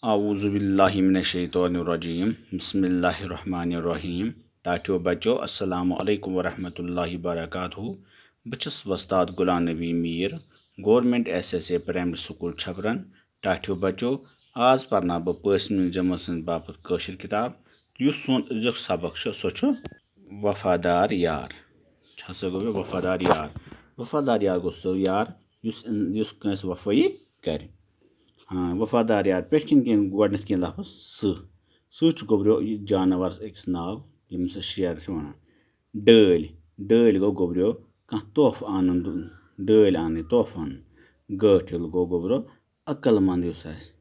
आऊज़ुबिल्लाहि मिनश्शैतानिर्रजीम बिस्मिल्लाहिर्रहमानिर्रहीम। टाठियो बच्चो अस्सलामु अलैकुम वरहमतुल्लाहि वबरकातुहू। बस वस्ताद Ghulam Nabi Mir government SSA primary school Chhapran. टाठियो बच्चो आज परना बह 5वीं जमात बापत कशिर किताब। युस सोन अजुक सबक सो वफादार यार। हसा गो वफादार यार। वफादार यार गो सो यार युस कंस वफाई कर। हाँ वफादार यार पे गोडनथ कह लफ्ज सह गोब्रो जानवर अकिस नाव यमिस शेर वन। डल डल गो गोब्रो कह तोहफ आन डल आन तोहफ आन। गठिल गो गोब्रो अक्लमंद युस आस।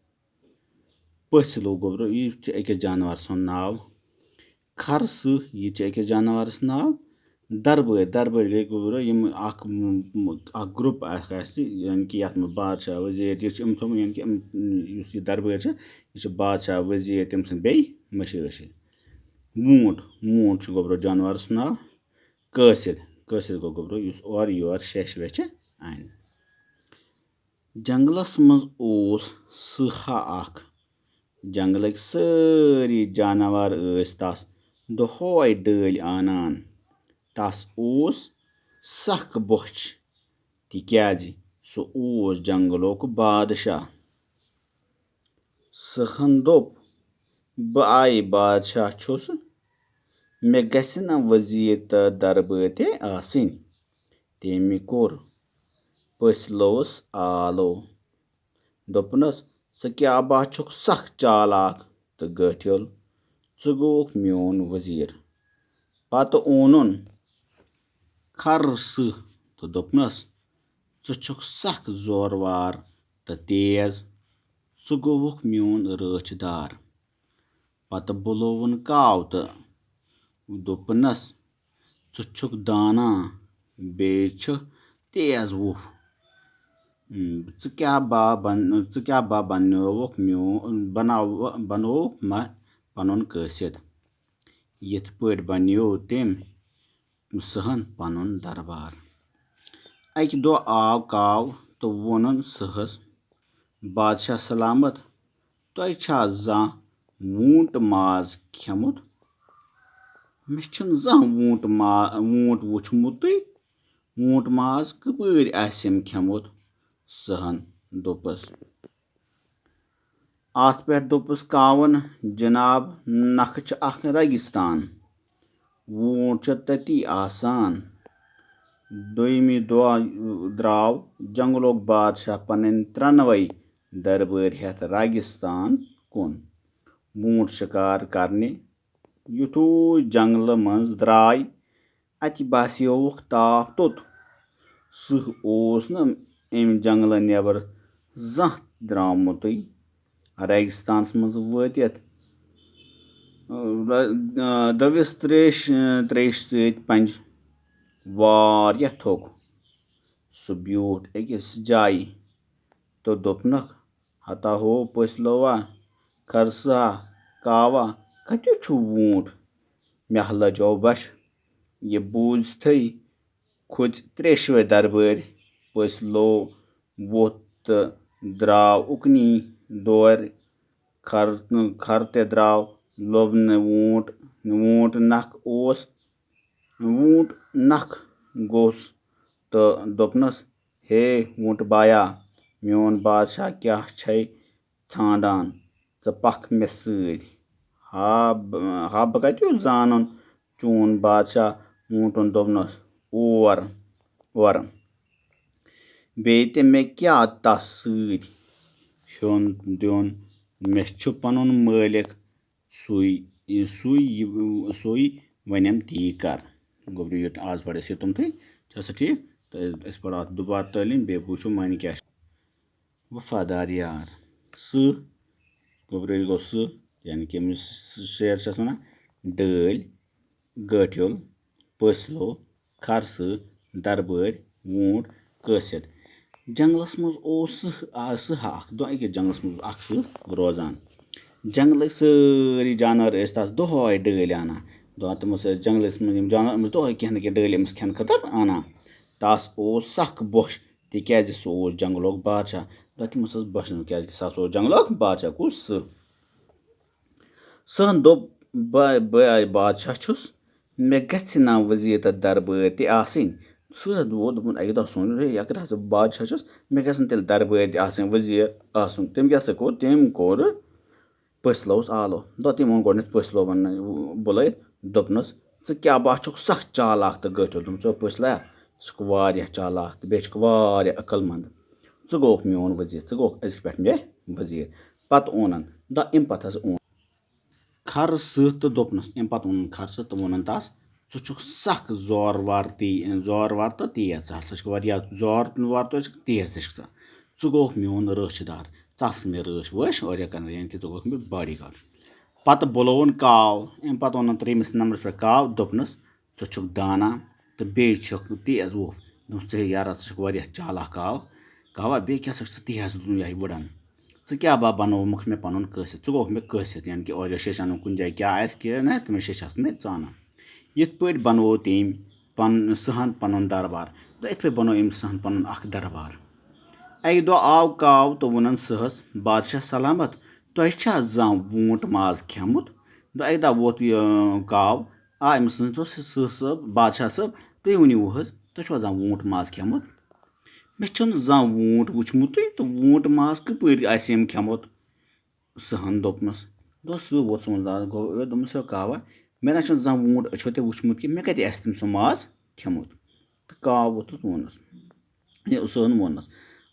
पथिल गोब्रो यह अकिस जानवर सुन नाव। खरस यह अकिस जानवर नाव। दरबेर दरबेर गई गोब्रो यम ग्रुप यानी कि यथ बादशाह वजीर यानी कि दरबेर यह बादशाह वजीर तम सद बे मशीर वशीर। मूट मूट गोब्रो जानवर नाव। कासिद कासिद गो गोब्रो और your Shesh vetch on. Jungles मज ओस सहा अख। जंगलक सारी जानवर तस दोहय डल आनान। तस ओस सख बोछ तिक्याज सह ओस जंगलोक बादशाह। सहन दोप बह आय बादशाह छुस मे गछ न वजीर तो दरबार ते आसिन। तेमि कोर पसलौस आलो दोपनस स क्या बा छुक सख चालाक। तो गठिल च गोक म्योन वजीर। पत ओनुन खरस तो दोपनस च छुक सख जोरवार तो तेज। च गोवुक म्योन रचदार। पत बुलोवुन काव तो दोपनस च छुक दाना बे छ तेज वुह। च क्या बा बनोवुक पनुन कासिद। यथ पट बनो तेम सहन पनुन दरबार। अकि दो आव काव तो वोनुन सहस बादशाह सलामत तोह छा जां वूट माज खेमुत। मे छुन जां वूट वुछमुतुई। वूट माज कपर आसिम खेमुत। सहन दोपस अत पे दोपस कावन जनाब नख छ अख रेगिस्तान। वूट छ तती आसान। दोयमि दोह द्राव जंगलोक बादशाह पन त्रनवई दरबार हेथ रेगिस्तान कुन वूट शिकार करने। युथु जंगल मज द्राय अति बासियोवुक ताप तोत। सह ओस न अमि जंगल नेबर जां द्रामुतुई। रेगिस्तान मज वातित दविस त्रेश सत पंज वारिया थोक। सह ब्यूठ अकिस जाय तो दोपनक हता हो पसलौआ खरसा कावा कत्यो छु वूट मे लजो बश। यह बूझिथै खोच त्रेशवे दरबार। पसलो वोथ तो द्राव उकनी दौर। खर ते द्राव लोबन वूट नख ओस वूट नख गोस तो दोपनस हे वूट बाया म्योन बादशाह क्या छै छांडान च पख मे सद। हा बह कत्यो जानन चून बादशाह। वूटन दोपनस और बेय ते मे क्या तस सद हेन दियोन। मे छु पनुन मालिक सुई वनम ती कर। गोब्रो युत आज पढ़ तुम थे ठीक तो पढ़ो दोबारा तालीम बे वुचो मानी क्या। वफादार यार सह गोब्रो गो सह यानी कि शेर वन डल गठिल पसलो खरस दरबार वूट कासिद। जंगलस मज ओस सह अख अकिस जंगलस मज अख सह रोजान। जंगलक सारी जानवर तस दोहय डल आना। तमस जंगलस जानवर दोहय कह न कह डल अमिस खेन खतर आना। तस ओस सख बोश तिक्याज सह ओस जंगलोक बादशाह। तमस बसन क्या सो जंगल बादशाह कूस सहन दोप बह बादशाह छुस मे गि ना वजीर तथ दरबार तन सह वोत दोपन अकि दह सोन अगर हसा बादशाह छुस मे गन तेल दरबार तन वजीर आसन तम क्या कोर तम कोर पसलौस आलो तम वोन गोडन पसलो वन बुलत दोपनस क्या बा सख चालाक तो गठो दोपन चो पसलया वारिया चालाक तो बेच वारिया अकलमंद गोक मोन वजीर गोक अज पे मे वजीर पत ओनन अम पत ओन खर सह तो दोपनस अम पत ओनन खर सह तो वोनन तस सख जोर वार तो तेज हसा जोर वार तो तेज तह गोक मोन रशिदार हस मे रश वश और यानी कि गोक मे बॉडी गार्ड पत बुलोवन काव अम पत ओनन त्रेमिस नंबरस पे काव दोपनस दाना तो बे तेज वोफ दोपन यारा वारिया चालाक कावा बे क्या तेज वुड़न क्या बा बनोमुख मे पन कसित गोक मे कसित यानी कि और शेष अनु कुन जाए क्या ना तम शेष मे ाना ये पे बनो तम सहन पन दरबार तो इत पे बनो अम सहन पन दरबार अक दह आव काव तो वोनन सहस बादशाह सलामत तुम जा वूट माज खेमुत अक दह वोत काव आ अमिस सह सब बादशाह सब तुम वनु तुम जा वूट माज खेमुत मे जा वूट वुचमुत तो वूट माज कपर आम खेमुत सहन दोपनस सह वोत सोन दोपनस कावा मे ना जा वूट अच्छो ते वुचमुत कि मे कत तम सह माज खेमुत तो काव वोतुस वोनस सहन वोनस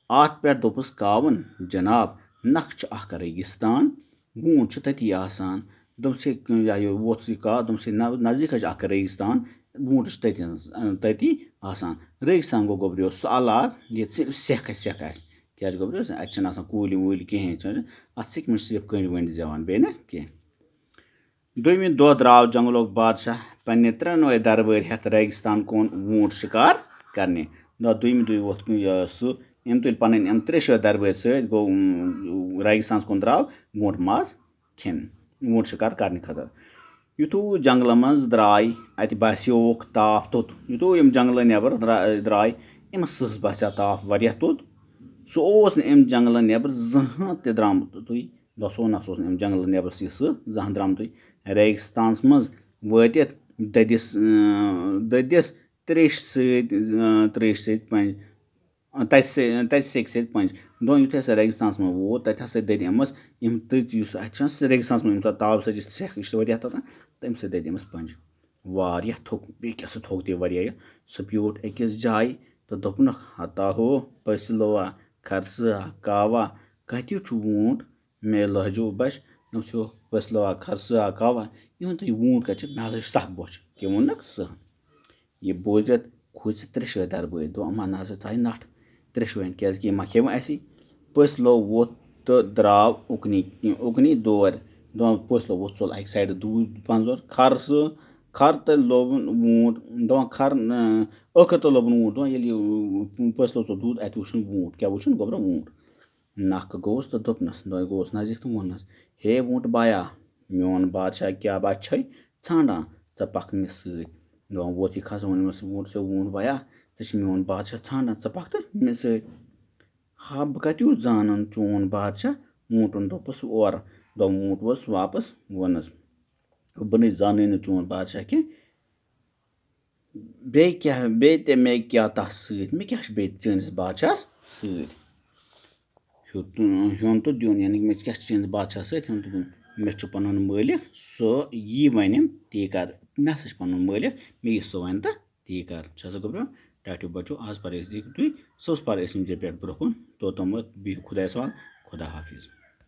अत पे दोपस कावन जनाब नख अख रेगिस्तान वूट तती आसान दोपस वोत सह काव दोपस नजदीक अख रेगिस्तान वूट तती आसान रेगिस्तान गो गोब्रियो सह अलाक ये सिर्फ सेख क्या गोब्रियो अत कूल वूल कहें अत सिक सिर्फ कंड वंड जेवान बे ना कह दोम दह द्राव जंगलो बादशाह पन्ने त्रेनवे दरबार हेथ रेगिस्तान कोन वूट शिकार करने दोम दह वोत सह अम तुल पन त्रेशवे दरबार सत गो रेगिस्तान कुन द्राव वूट माज खेन वूट शिकार करने खतर युथू जंगल मज द्राय अत बसोक ताप तोत युथू जंगल नबर द्राय अमस बसो ताप वारिया तोत सह अम जंगल नबर जहाँ त द्रामुत तुम दसो नस अम जंगल नबर सह जहाँ द्रामुत रेगिस्तान मज वातित ददिस त्रेश सत पंज तत सेक सत पंज दोन युथ हसा रेगिस्तान मज वोत तत हसा दद अमस रेगिस्तान मज ताप सजिश सेख वारिया ततान तम सत दद अमस पंज वारिया थोक बे क्या थोक दि वारिया सह प्यूट अकिस जाय तो दोपन हता हो पसलोआ खरसा कावा कत वूट मे लहजो बश दोपस पसलोआ खरसा कावा ये तो वूट कत मे हसा सख बोच क्या वोनक सहन ये बोजित खोज त्रेशवे दरबार दो अमा ना चा नठ त्रेशवेन क्या खेव असी पसलो वोत तो द्राव उकनी दौर पसलो वोत चल अक साइड दूर पंजर खर तो लोबन वूट खर अखर तो लोबन वूट पसलो चल दूर अत वुन वूट क्या वुन गोब्रा वूट नख गोस तो दोपनस गोस नजदीक तो वोनस हे वूट बाया मोन बादशाह क्या बा छे ाना पख मे सत वोत यह खस वोनमस वूट बाया मोन बादशाह ाना पख तो मे सत हा बह कत जान चोन बादशाह वूटन दोपस और वूट वोस वापस वनस बह जान चोन बादशाह कह बे मे क्या तस सत मे क्या चनिस बादशाह सत हेन तो दिन यानी मे क्या चनिस बादशाह सत हेन तो दिन मे पन मालिक सो यी वनम ती कर मे हसा पन मालिक मे सो वन तो ती कर गोब्रो टाटो बचो आज पर तुम सह पर पे ब्रोह कुन तोतम बिहु खुदा सवाल खुदा हाफिज।